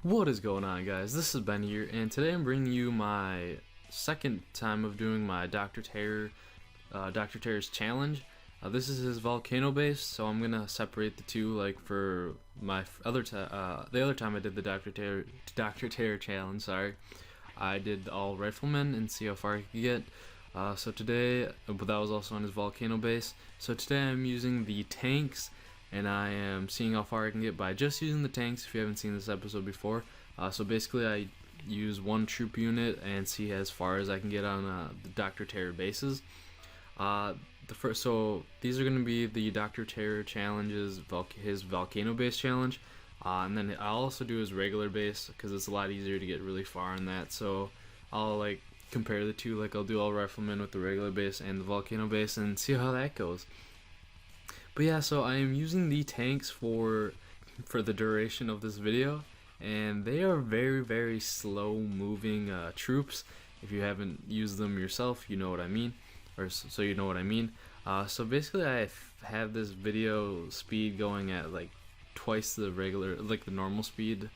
What is going on, guys? This is Ben here, and today I'm bringing you my second time of doing my Dr. Terror's challenge. This is his volcano base, so I'm gonna separate the two. Like for my the other time I did the Dr. Terror challenge. Sorry, I did all riflemen and see how far I could get. So today, but that was also on his volcano base. So today I'm using the tanks, and I am seeing how far I can get by just using the tanks. If you haven't seen this episode before, so basically I use one troop unit and see as far as I can get on the Dr. Terror bases. So these are going to be the Dr. Terror challenges, his volcano base challenge, and then I'll also do his regular base because it's a lot easier to get really far on that. So I'll like compare the two, like I'll do all riflemen with the regular base and the volcano base and see how that goes. But yeah, so I am using the tanks for the duration of this video, and they are very slow moving troops. If you haven't used them yourself, you know what I mean, or so you know what I mean. So basically I have this video speed going at like twice the regular, like the normal speed.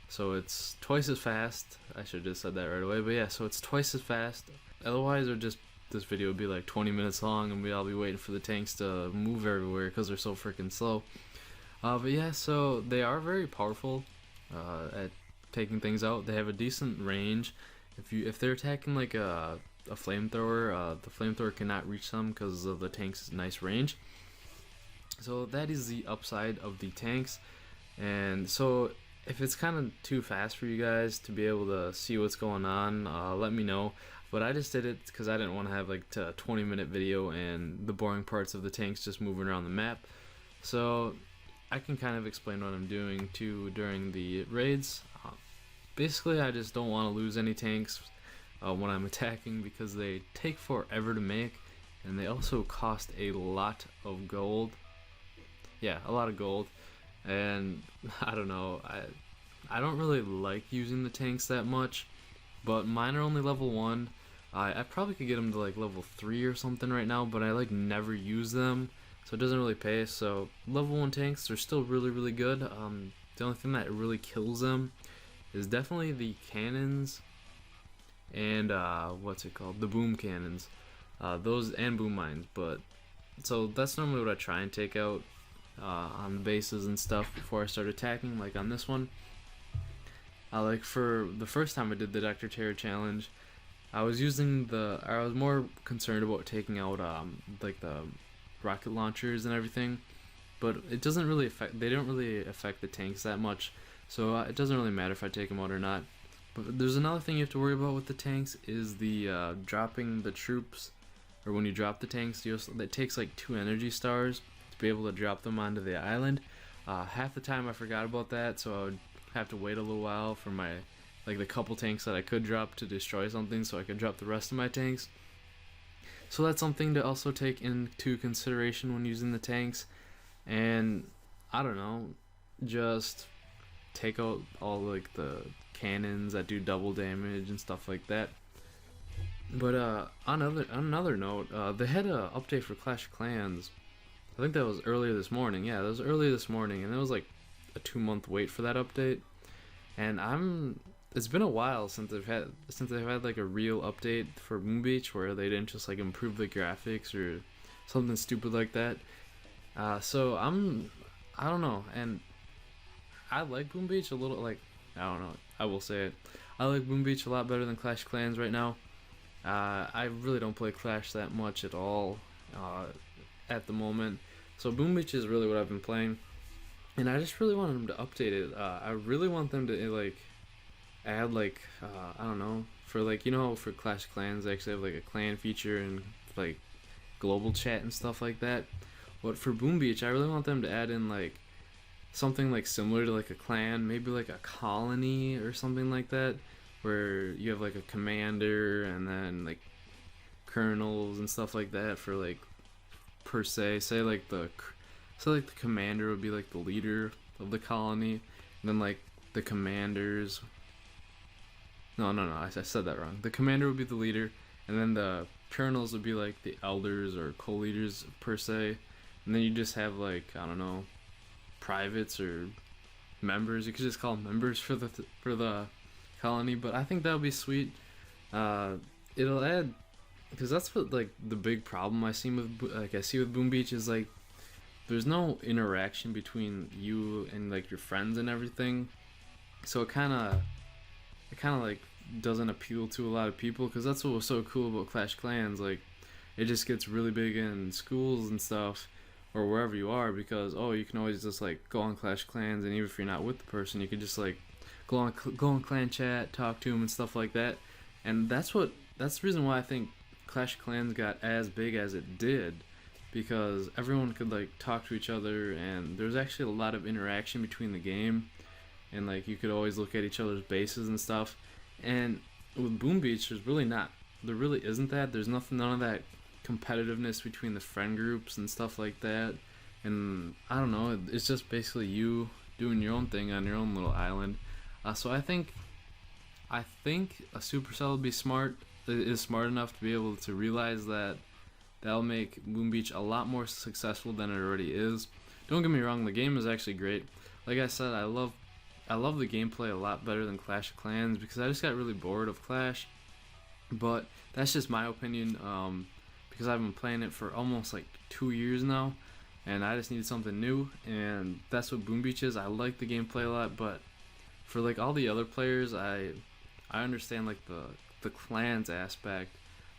So it's twice as fast. I should have just said that right away, but yeah, so it's twice as fast. Otherwise, this video would be like 20 minutes long, and I'll be waiting for the tanks to move everywhere because they're so freaking slow. But yeah, so they are very powerful at taking things out. They have a decent range. If they're attacking like a flamethrower, the flamethrower cannot reach them because of the tank's nice range. So that is the upside of the tanks. And so if it's kind of too fast for you guys to be able to see what's going on, let me know. But I just did it because I didn't want to have like a 20-minute video and the boring parts of the tanks just moving around the map. So I can kind of explain what I'm doing too during the raids. Basically, I just don't want to lose any tanks when I'm attacking because they take forever to make, and they also cost a lot of gold. Yeah, a lot of gold. And I don't know, I don't really like using the tanks that much, but mine are only level 1. I probably could get them to like level 3 or something right now, but I like never use them, so it doesn't really pay. So level 1 tanks are still really good. The only thing that really kills them is definitely the cannons and what's it called, the boom cannons, those and boom mines. But so that's normally what I try and take out on the bases and stuff before I start attacking. Like on this one, like for the first time I did the Dr. Terror challenge, I was more concerned about taking out like the rocket launchers and everything, but they don't really affect the tanks that much, so it doesn't really matter if I take them out or not. But there's another thing you have to worry about with the tanks is the dropping the troops, or when you drop the tanks, it takes like 2 energy stars to be able to drop them onto the island. Half the time I forgot about that, so I would have to wait a little while for the couple tanks that I could drop to destroy something so I could drop the rest of my tanks. So that's something to also take into consideration when using the tanks. And I don't know, just take out all like the cannons that do double damage and stuff like that. But on another note, they had an update for Clash of Clans. I think that was earlier this morning. Yeah, that was earlier this morning, and it was like a 2-month wait for that update. And it's been a while since they've had like a real update for Boom Beach where they didn't just like improve the graphics or something stupid like that. So I don't know, and I like Boom Beach a little. Like, I don't know, I will say it, I like Boom Beach a lot better than Clash of Clans right now. I really don't play Clash that much at all at the moment, so Boom Beach is really what I've been playing, and I just really want them to update it. I really want them to like add like I don't know, for like, you know, for Clash of Clans they actually have like a clan feature and like global chat and stuff like that. But for Boom Beach, I really want them to add in like something like similar to like a clan, maybe like a colony or something like that, where you have like a commander and then like colonels and stuff like that for like, per se, say like the commander would be like the leader of the colony, and then like the commanders, no, I said that wrong. The commander would be the leader, and then the colonels would be like the elders or co-leaders per se, and then you just have like, I don't know, privates or members. You could just call them members for the colony. But I think that would be sweet. It'll add, because that's what like the big problem I see with Boom Beach is like there's no interaction between you and like your friends and everything. So it kind of like doesn't appeal to a lot of people, because that's what was so cool about Clash Clans. Like it just gets really big in schools and stuff, or wherever you are, because you can always just like go on Clash Clans, and even if you're not with the person, you can just like go on clan chat, talk to them and stuff like that. And that's the reason why I think Clash Clans got as big as it did, because everyone could like talk to each other, and there's actually a lot of interaction between the game, and like you could always look at each other's bases and stuff. And with Boom Beach, there really isn't that. There's none of that competitiveness between the friend groups and stuff like that. And I don't know, it's just basically you doing your own thing on your own little island. So I think a Supercell would be is smart enough to be able to realize that that'll make Boom Beach a lot more successful than it already is. Don't get me wrong, the game is actually great. Like I said, I love the gameplay a lot better than Clash of Clans, because I just got really bored of Clash. But that's just my opinion, because I've been playing it for almost like 2 years now, and I just needed something new, and that's what Boom Beach is. I like the gameplay a lot, but for like all the other players, I understand like the clans aspect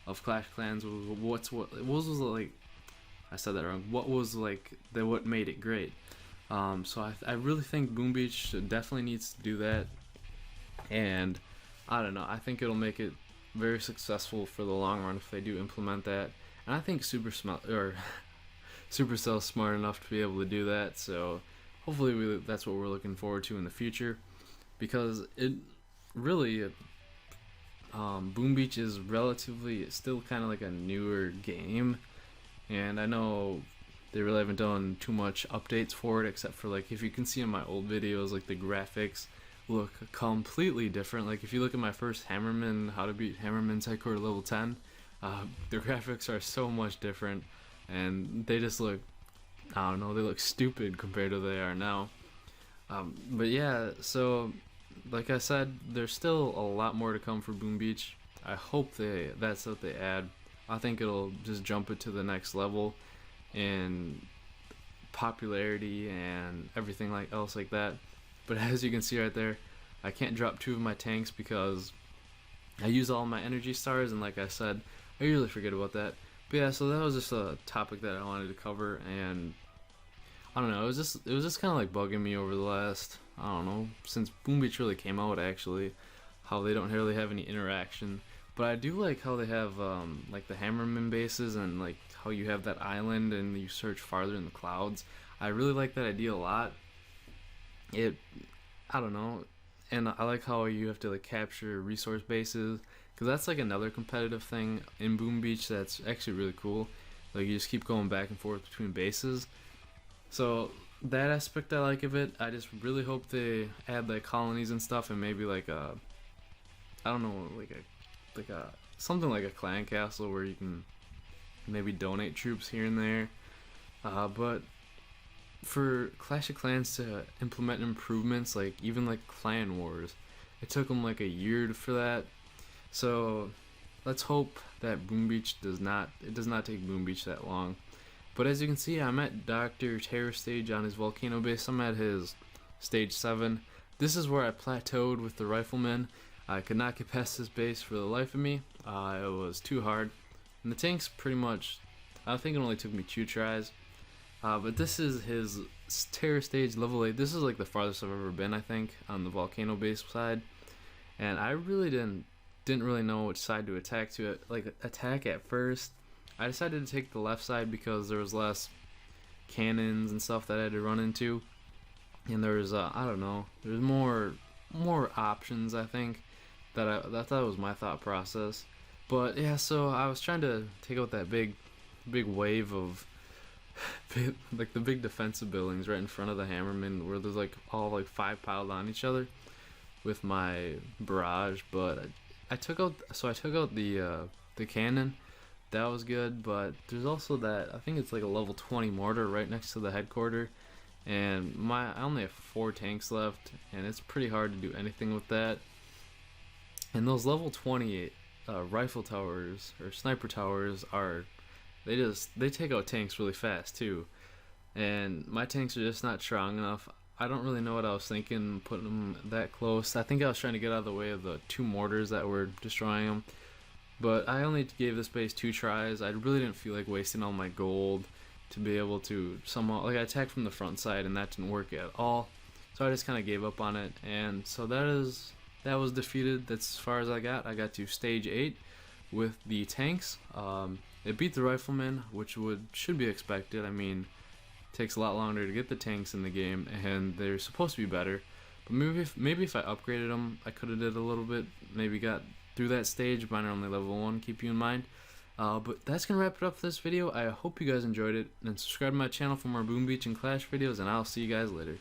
of Clash Clans what was like, I said that wrong. What was like what made it great? So I really think Boom Beach definitely needs to do that, and I don't know. I think it'll make it very successful for the long run if they do implement that. And I think Supercell's smart enough to be able to do that. So hopefully that's what we're looking forward to in the future, because it really Boom Beach is relatively still kind of like a newer game, and I know they really haven't done too much updates for it, except for like if you can see in my old videos, like the graphics look completely different. Like if you look at my first Hammerman, how to beat Hammerman's headquarter level 10, the graphics are so much different, and they just look, I don't know, they look stupid compared to they are now. But yeah, so like I said, there's still a lot more to come for Boom Beach. I hope that's what they add. I think it'll just jump it to the next level in popularity and everything else like that. But as you can see right there, I can't drop 2 of my tanks because I use all my energy stars, and like I said, I usually forget about that. But yeah, so that was just a topic that I wanted to cover, and I don't know, it was just kind of like bugging me over the last, I don't know, since Boom Beach really came out, actually, how they don't really have any interaction. But I do like how they have like the Hammerman bases, and like how you have that island and you search farther in the clouds. I really like that idea a lot. I don't know, and I like how you have to like capture resource bases, because that's like another competitive thing in Boom Beach that's actually really cool. Like you just keep going back and forth between bases. So that aspect I like of it. I just really hope they add like colonies and stuff, and maybe like I don't know, like a something like a clan castle where you can maybe donate troops here and there. But for Clash of Clans to implement improvements, like even like clan wars, it took them like a year for that. So let's hope that Boom Beach does not take Boom Beach that long. But as you can see, I'm at Dr. Terror stage on his Volcano base. I'm at his stage 7. This is where I plateaued with the riflemen. I could not get past this base for the life of me. It was too hard. And the tanks pretty much, I think it only took me 2 tries. But this is his Terror stage level 8. This is like the farthest I've ever been, I think, on the Volcano base side. And I really didn't really know which side to attack at first. I decided to take the left side because there was less cannons and stuff that I had to run into, and there was I don't know, there's more options, I think, that was my thought process. But yeah, so I was trying to take out that big wave of like the big defensive buildings right in front of the Hammerman, where there's like all like 5 piled on each other with my barrage. But I took out the cannon. That was good, but there's also that, I think it's like a level 20 mortar right next to the headquarter, and I only have 4 tanks left, and it's pretty hard to do anything with that. And those level 20 rifle towers or sniper towers they take out tanks really fast too, and my tanks are just not strong enough. I don't really know what I was thinking putting them that close. I think I was trying to get out of the way of the 2 mortars that were destroying them, but I only gave this base 2 tries. I really didn't feel like wasting all my gold to be able to somehow, like, I attacked from the front side and that didn't work at all, so I just kind of gave up on it. And so that was defeated. That's as far as I got. I got to stage 8 with the tanks. It beat the riflemen, which should be expected. I mean, it takes a lot longer to get the tanks in the game, and they're supposed to be better. But maybe if I upgraded them, I could have did a little bit. Maybe got through that stage. Mine are only level 1. Keep you in mind. But that's gonna wrap it up for this video. I hope you guys enjoyed it, and subscribe to my channel for more Boom Beach and Clash videos. And I'll see you guys later.